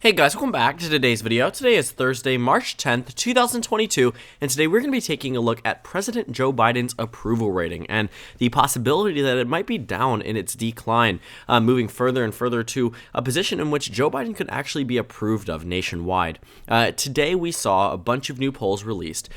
Hey guys, welcome back to today's video. Today is Thursday, March 10th, 2022, and today we're going to be taking a look at President Joe Biden's approval rating and the possibility that it might be down in its decline, moving further and further to a position in which Joe Biden could actually be approved of nationwide. Today we saw a bunch of new polls released,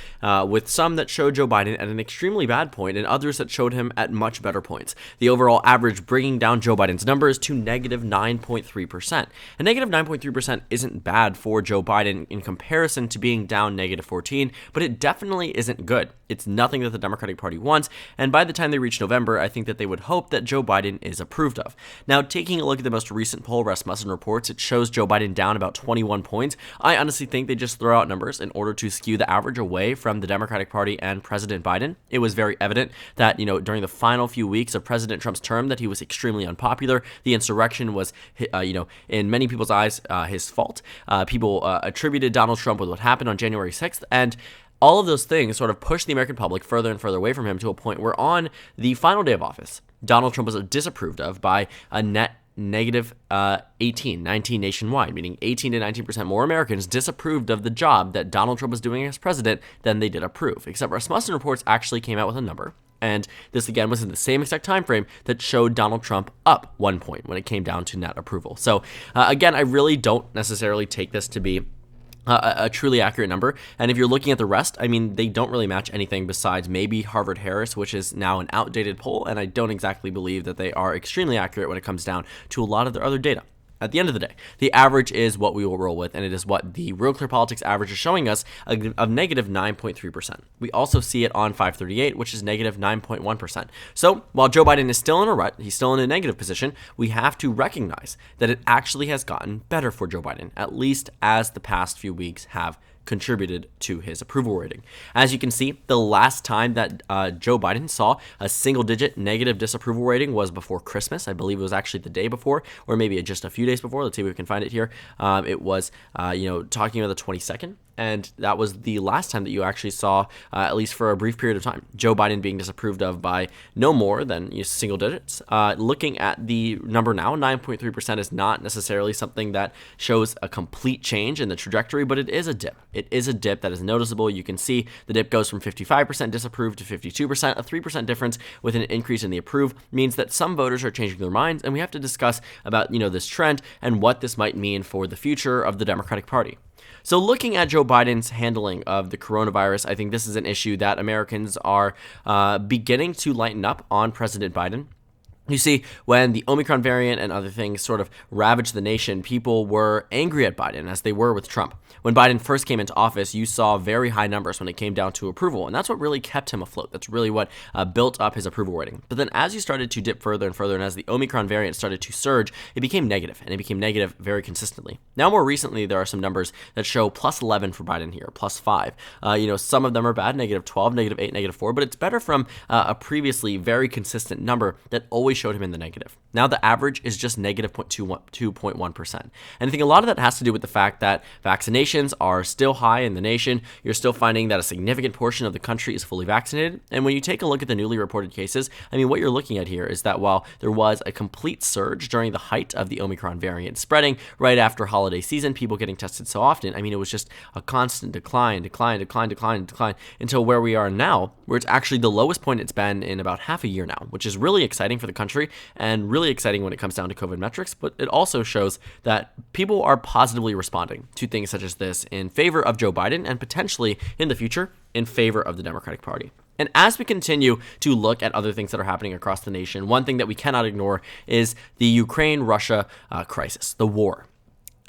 with some that showed Joe Biden at an extremely bad point and others that showed him at much better points. The overall average bringing down Joe Biden's numbers to negative 9.3%. And negative 9.3% isn't bad for Joe Biden in comparison to being down negative 14, but it definitely isn't good. It's nothing that the Democratic Party wants, and by the time they reach November, I think that they would hope that Joe Biden is approved of. Now, taking a look at the most recent poll Rasmussen reports, it shows Joe Biden down about 21 points. I honestly think they just throw out numbers in order to skew the average away from the Democratic Party and President Biden. It was very evident that, during the final few weeks of President Trump's term, that he was extremely unpopular. The insurrection was, in many people's eyes, his fault. People attributed Donald Trump with what happened on January 6th, and all of those things sort of pushed the American public further and further away from him to a point where on the final day of office, Donald Trump was disapproved of by a net negative 19 nationwide, meaning 18 to 19% more Americans disapproved of the job that Donald Trump was doing as president than they did approve. Except Rasmussen reports actually came out with a number, and this again was in the same exact time frame that showed Donald Trump up 1 point when it came down to net approval. So again, I really don't necessarily take this to be a truly accurate number. And if you're looking at the rest, they don't really match anything besides maybe Harvard-Harris, which is now an outdated poll, and I don't exactly believe that they are extremely accurate when it comes down to a lot of their other data. At the end of the day, the average is what we will roll with, and it is what the Real Clear Politics average is showing us of negative 9.3%. We also see it on FiveThirtyEight, which is negative 9.1%. So while Joe Biden is still in a rut, he's still in a negative position, we have to recognize that it actually has gotten better for Joe Biden, at least as the past few weeks have contributed to his approval rating. As you can see, the last time that Joe Biden saw a single-digit negative disapproval rating was before Christmas. I believe it was actually the day before, or maybe just a few days before. Let's see if we can find it here. It was, talking about the 22nd. And that was the last time that you actually saw, at least for a brief period of time, Joe Biden being disapproved of by no more than single digits. Looking at the number now, 9.3% is not necessarily something that shows a complete change in the trajectory, but it is a dip. It is a dip that is noticeable. You can see the dip goes from 55% disapproved to 52%. A 3% difference with an increase in the approve means that some voters are changing their minds, and we have to discuss about, this trend and what this might mean for the future of the Democratic Party. So looking at Joe Biden's handling of the coronavirus, I think this is an issue that Americans are beginning to lighten up on President Biden. You see, when the Omicron variant and other things sort of ravaged the nation, people were angry at Biden, as they were with Trump. When Biden first came into office, you saw very high numbers when it came down to approval, and that's what really kept him afloat. That's really what built up his approval rating. But then as you started to dip further and further, and as the Omicron variant started to surge, it became negative, and it became negative very consistently. Now, more recently, there are some numbers that show plus 11 for Biden here, plus 5. Some of them are bad, negative 12, negative 8, negative 4, but it's better from a previously very consistent number that always showed him in the negative. Now the average is just negative 2.1%. And I think a lot of that has to do with the fact that vaccinations are still high in the nation. You're still finding that a significant portion of the country is fully vaccinated. And when you take a look at the newly reported cases, what you're looking at here is that while there was a complete surge during the height of the Omicron variant spreading right after holiday season, people getting tested so often, it was just a constant decline until where we are now, where it's actually the lowest point it's been in about half a year now, which is really exciting for the country and really exciting when it comes down to COVID metrics, but it also shows that people are positively responding to things such as this in favor of Joe Biden and potentially in the future in favor of the Democratic Party. And as we continue to look at other things that are happening across the nation, one thing that we cannot ignore is the Ukraine-Russia crisis, the war.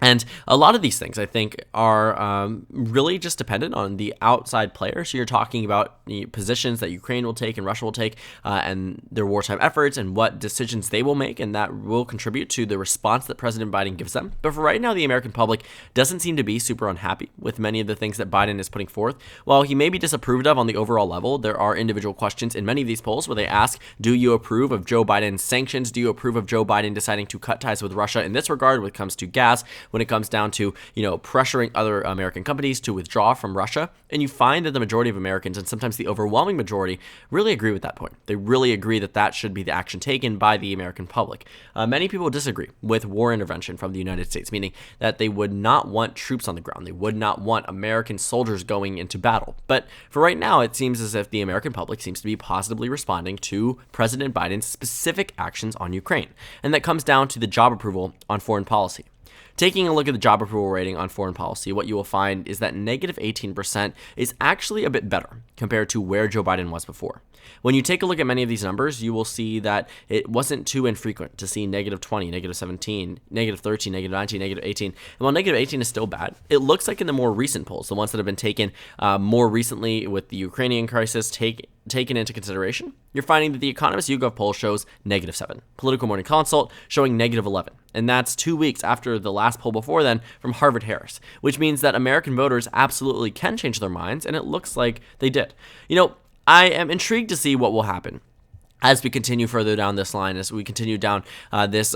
And a lot of these things, I think, are really just dependent on the outside players. So you're talking about the positions that Ukraine will take and Russia will take and their wartime efforts and what decisions they will make, and that will contribute to the response that President Biden gives them. But for right now, the American public doesn't seem to be super unhappy with many of the things that Biden is putting forth. While he may be disapproved of on the overall level, there are individual questions in many of these polls where they ask, do you approve of Joe Biden's sanctions? Do you approve of Joe Biden deciding to cut ties with Russia in this regard when it comes to gas? when it comes down to, pressuring other American companies to withdraw from Russia. And you find that the majority of Americans, and sometimes the overwhelming majority, really agree with that point. They really agree that that should be the action taken by the American public. Many people disagree with war intervention from the United States, meaning that they would not want troops on the ground. They would not want American soldiers going into battle. But for right now, it seems as if the American public seems to be positively responding to President Biden's specific actions on Ukraine. And that comes down to the job approval on foreign policy. Taking a look at the job approval rating on foreign policy, what you will find is that negative 18% is actually a bit better compared to where Joe Biden was before. When you take a look at many of these numbers, you will see that it wasn't too infrequent to see negative 20, negative 17, negative 13, negative 19, negative 18. And while negative 18 is still bad, it looks like in the more recent polls, the ones that have been taken more recently with the Ukrainian crisis taken into consideration, you're finding that the Economist YouGov poll shows negative 7. Political Morning Consult showing negative 11. And that's 2 weeks after the last poll before then from Harvard-Harris, which means that American voters absolutely can change their minds, and it looks like they did. I am intrigued to see what will happen as we continue further down this line, as we continue down this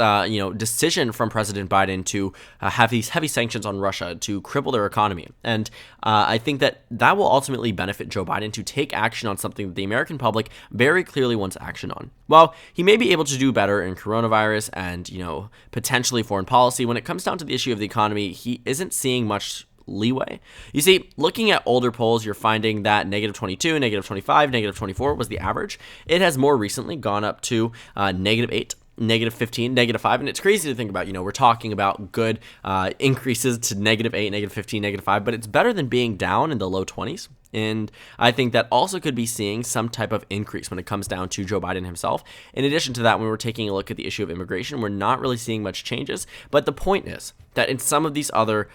decision from President Biden to have these heavy sanctions on Russia to cripple their economy. And I think that will ultimately benefit Joe Biden to take action on something that the American public very clearly wants action on. While he may be able to do better in coronavirus and, potentially foreign policy, when it comes down to the issue of the economy, he isn't seeing much leeway. You see, looking at older polls, you're finding that negative 22, negative 25, negative 24 was the average. It has more recently gone up to negative 8, negative 15, negative 5. And it's crazy to think about, we're talking about good increases to negative 8, negative 15, negative 5, but it's better than being down in the low 20s. And I think that also could be seeing some type of increase when it comes down to Joe Biden himself. In addition to that, when we're taking a look at the issue of immigration, we're not really seeing much changes. But the point is that in some of these other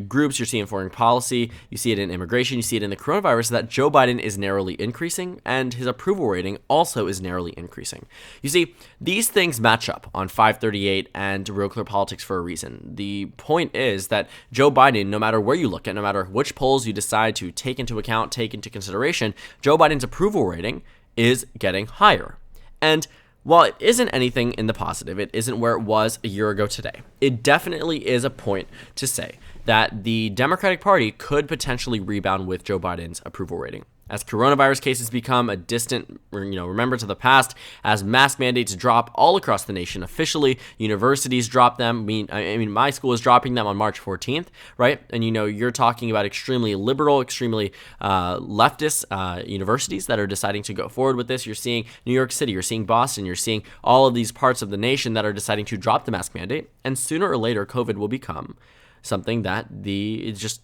groups, you're seeing foreign policy, you see it in immigration, you see it in the coronavirus, that Joe Biden is narrowly increasing, and his approval rating also is narrowly increasing. You see, these things match up on 538 and Real Clear Politics for a reason. The point is that Joe Biden, no matter where you look at, no matter which polls you decide to take into account, take into consideration, Joe Biden's approval rating is getting higher. And while it isn't anything in the positive, it isn't where it was a year ago today, it definitely is a point to say that the Democratic Party could potentially rebound with Joe Biden's approval rating. As coronavirus cases become a distant, remembrance of the past, as mask mandates drop all across the nation officially, universities drop them. I mean, my school is dropping them on March 14th, right? And you're talking about extremely liberal, extremely leftist universities that are deciding to go forward with this. You're seeing New York City, you're seeing Boston, you're seeing all of these parts of the nation that are deciding to drop the mask mandate. And sooner or later, COVID will become something that it's just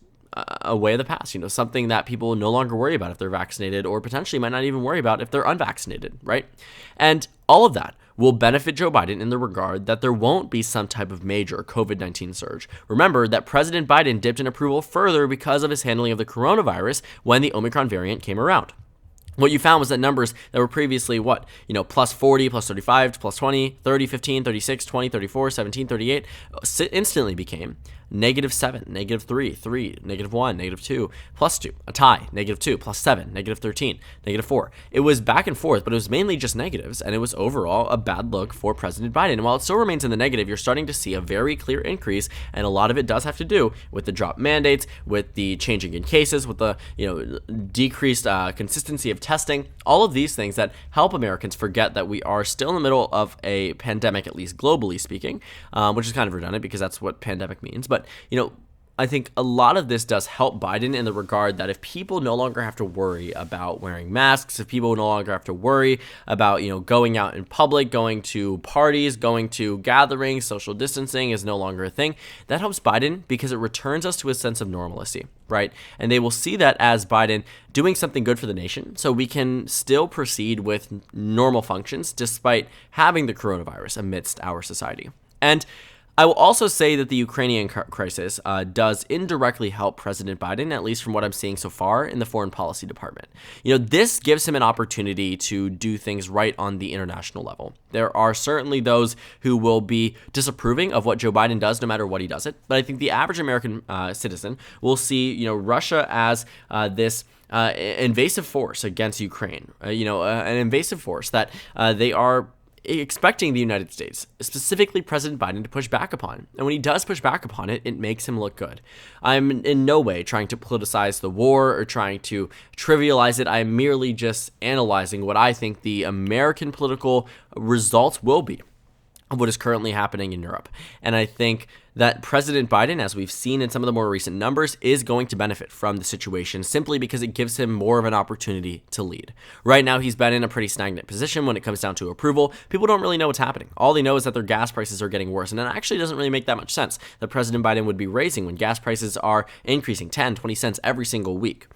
a way of the past, something that people no longer worry about if they're vaccinated, or potentially might not even worry about if they're unvaccinated, right? And all of that will benefit Joe Biden in the regard that there won't be some type of major COVID-19 surge. Remember that President Biden dipped in approval further because of his handling of the coronavirus when the Omicron variant came around. What you found was that numbers that were previously plus 40, plus 35, plus 20, 30, 15, 36, 20, 34, 17, 38, instantly became negative 7, negative 3, 3, negative 1, negative 2, plus 2, a tie, negative 2, plus 7, negative 13, negative 4. It was back and forth, but it was mainly just negatives, and it was overall a bad look for President Biden. And while it still remains in the negative, you're starting to see a very clear increase, and a lot of it does have to do with the drop mandates, with the changing in cases, with the decreased consistency of testing, all of these things that help Americans forget that we are still in the middle of a pandemic, at least globally speaking, which is kind of redundant because that's what pandemic means. But, I think a lot of this does help Biden in the regard that if people no longer have to worry about wearing masks, if people no longer have to worry about, going out in public, going to parties, going to gatherings, social distancing is no longer a thing, that helps Biden because it returns us to a sense of normalcy, right? And they will see that as Biden doing something good for the nation, so we can still proceed with normal functions despite having the coronavirus amidst our society. And I will also say that the Ukrainian crisis does indirectly help President Biden, at least from what I'm seeing so far in the foreign policy department. This gives him an opportunity to do things right on the international level. There are certainly those who will be disapproving of what Joe Biden does, no matter what he does it. But I think the average American citizen will see, Russia as this invasive force against Ukraine, an invasive force that they are expecting the United States, specifically President Biden, to push back upon. And when he does push back upon it, it makes him look good. I'm in no way trying to politicize the war or trying to trivialize it. I'm merely just analyzing what I think the American political results will be of what is currently happening in Europe. And I think that President Biden, as we've seen in some of the more recent numbers, is going to benefit from the situation simply because it gives him more of an opportunity to lead. Right now, he's been in a pretty stagnant position when it comes down to approval. People don't really know what's happening. All they know is that their gas prices are getting worse. And it actually doesn't really make that much sense that President Biden would be raising when gas prices are increasing 10, 20 cents every single week.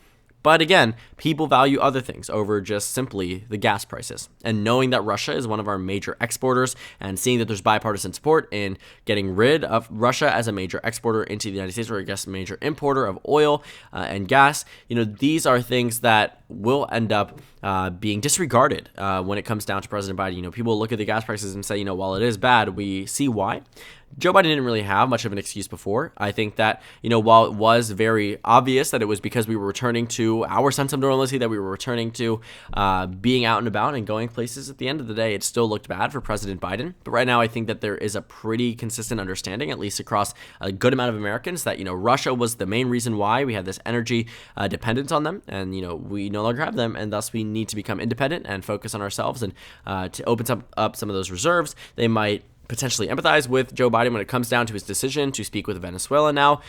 But again, people value other things over just simply the gas prices. And knowing that Russia is one of our major exporters and seeing that there's bipartisan support in getting rid of Russia as a major exporter into the United States, or I guess major importer of oil and gas, these are things that will end up being disregarded when it comes down to President Biden. People look at the gas prices and say, while it is bad, we see why. Joe Biden didn't really have much of an excuse before. I think that, while it was very obvious that it was because we were returning to our sense of normalcy, that we were returning to being out and about and going places, at the end of the day, it still looked bad for President Biden. But right now, I think that there is a pretty consistent understanding, at least across a good amount of Americans, that, Russia was the main reason why we had this energy dependence on them. And, we no longer have them. And thus, we need to become independent and focus on ourselves. And to open up some of those reserves, they might potentially empathize with Joe Biden when it comes down to his decision to speak with Venezuela now.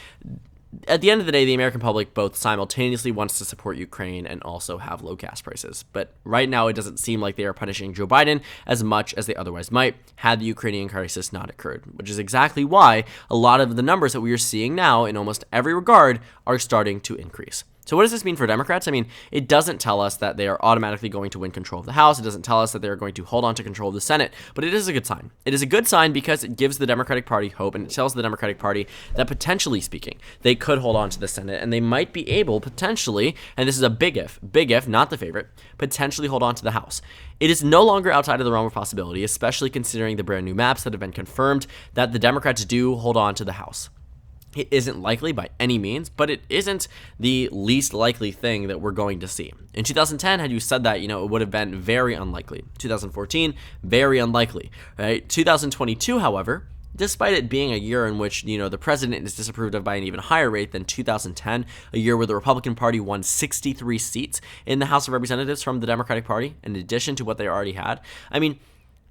At the end of the day, the American public both simultaneously wants to support Ukraine and also have low gas prices. But right now, it doesn't seem like they are punishing Joe Biden as much as they otherwise might had the Ukrainian crisis not occurred, which is exactly why a lot of the numbers that we are seeing now in almost every regard are starting to increase. So what does this mean for Democrats? I mean, it doesn't tell us that they are automatically going to win control of the House. It doesn't tell us that they're going to hold on to control of the Senate, but it is a good sign. It is a good sign because it gives the Democratic Party hope, and it tells the Democratic Party that potentially speaking, they could hold on to the Senate, and they might be able potentially, and this is a big if, not the favorite, potentially hold on to the House. It is no longer outside of the realm of possibility, especially considering the brand new maps that have been confirmed that the Democrats do hold on to the House. It isn't likely by any means, but it isn't the least likely thing that we're going to see. In 2010, had you said that, it would have been very unlikely. 2014, very unlikely, right? 2022, however, despite it being a year in which, the president is disapproved of by an even higher rate than 2010, a year where the Republican Party won 63 seats in the House of Representatives from the Democratic Party, in addition to what they already had. I mean,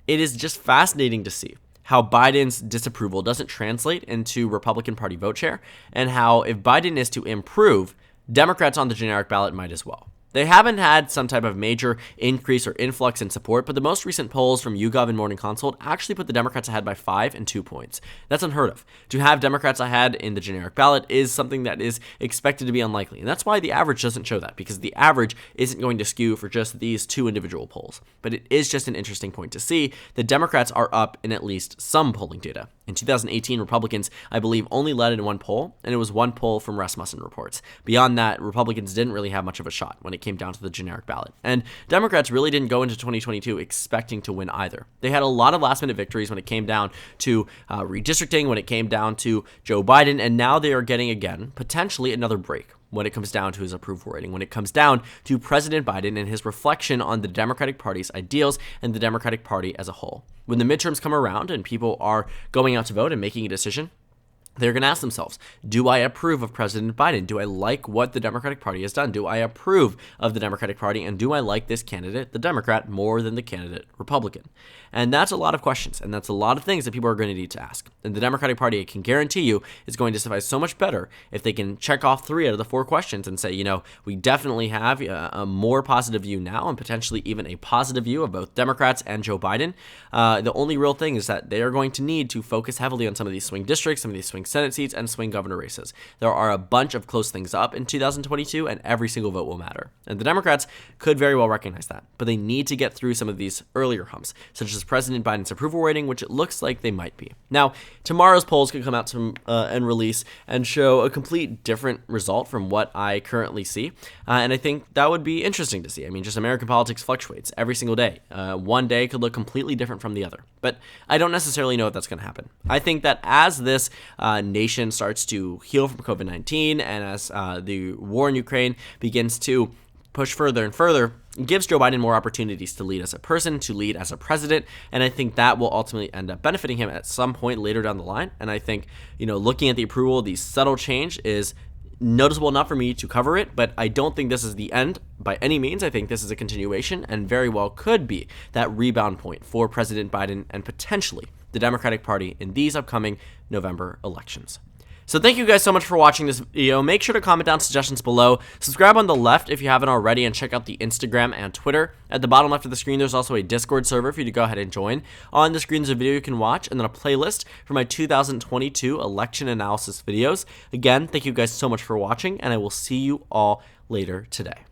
it is just fascinating to see how Biden's disapproval doesn't translate into Republican Party vote share, and how if Biden is to improve, Democrats on the generic ballot might as well. They haven't had some type of major increase or influx in support, but the most recent polls from YouGov and Morning Consult actually put the Democrats ahead by 5 and 2 points. That's unheard of. To have Democrats ahead in the generic ballot is something that is expected to be unlikely, and that's why the average doesn't show that, because the average isn't going to skew for just these two individual polls. But it is just an interesting point to see that Democrats are up in at least some polling data. In 2018, Republicans, I believe, only led in one poll, and it was one poll from Rasmussen reports. Beyond that, Republicans didn't really have much of a shot when it came down to the generic ballot. And Democrats really didn't go into 2022 expecting to win either. They had a lot of last-minute victories when it came down to redistricting, when it came down to Joe Biden, and now they are getting, again, potentially another break when it comes down to his approval rating, when it comes down to President Biden and his reflection on the Democratic Party's ideals and the Democratic Party as a whole. When the midterms come around and people are going out to vote and making a decision, they're going to ask themselves, do I approve of President Biden? Do I like what the Democratic Party has done? Do I approve of the Democratic Party? And do I like this candidate, the Democrat, more than the candidate, Republican? And that's a lot of questions, and that's a lot of things that people are going to need to ask. And the Democratic Party, I can guarantee you, is going to suffice so much better if they can check off 3 out of the 4 questions and say, we definitely have a more positive view now, and potentially even a positive view of both Democrats and Joe Biden. The only real thing is that they are going to need to focus heavily on some of these swing districts, some of these swing Senate seats, and swing governor races. There are a bunch of close things up in 2022, and every single vote will matter. And the Democrats could very well recognize that, but they need to get through some of these earlier humps, such as President Biden's approval rating, which it looks like they might be. Now, tomorrow's polls could come out and release and show a complete different result from what I currently see, and I think that would be interesting to see. I mean, just American politics fluctuates every single day. One day could look completely different from the other, but I don't necessarily know if that's going to happen. I think that as this nation starts to heal from COVID-19 and as the war in Ukraine begins to push further and further, gives Joe Biden more opportunities to lead as a person, to lead as a president, and I think that will ultimately end up benefiting him at some point later down the line. And I think, looking at the approval, the subtle change is noticeable enough for me to cover it, but I don't think this is the end by any means. I think this is a continuation and very well could be that rebound point for President Biden and potentially the Democratic Party in these upcoming November elections. So thank you guys so much for watching this video. Make sure to comment down suggestions below. Subscribe on the left if you haven't already, and check out the Instagram and Twitter. At the bottom left of the screen, there's also a Discord server for you to go ahead and join. On the screen, there's a video you can watch, and then a playlist for my 2022 election analysis videos. Again, thank you guys so much for watching, and I will see you all later today.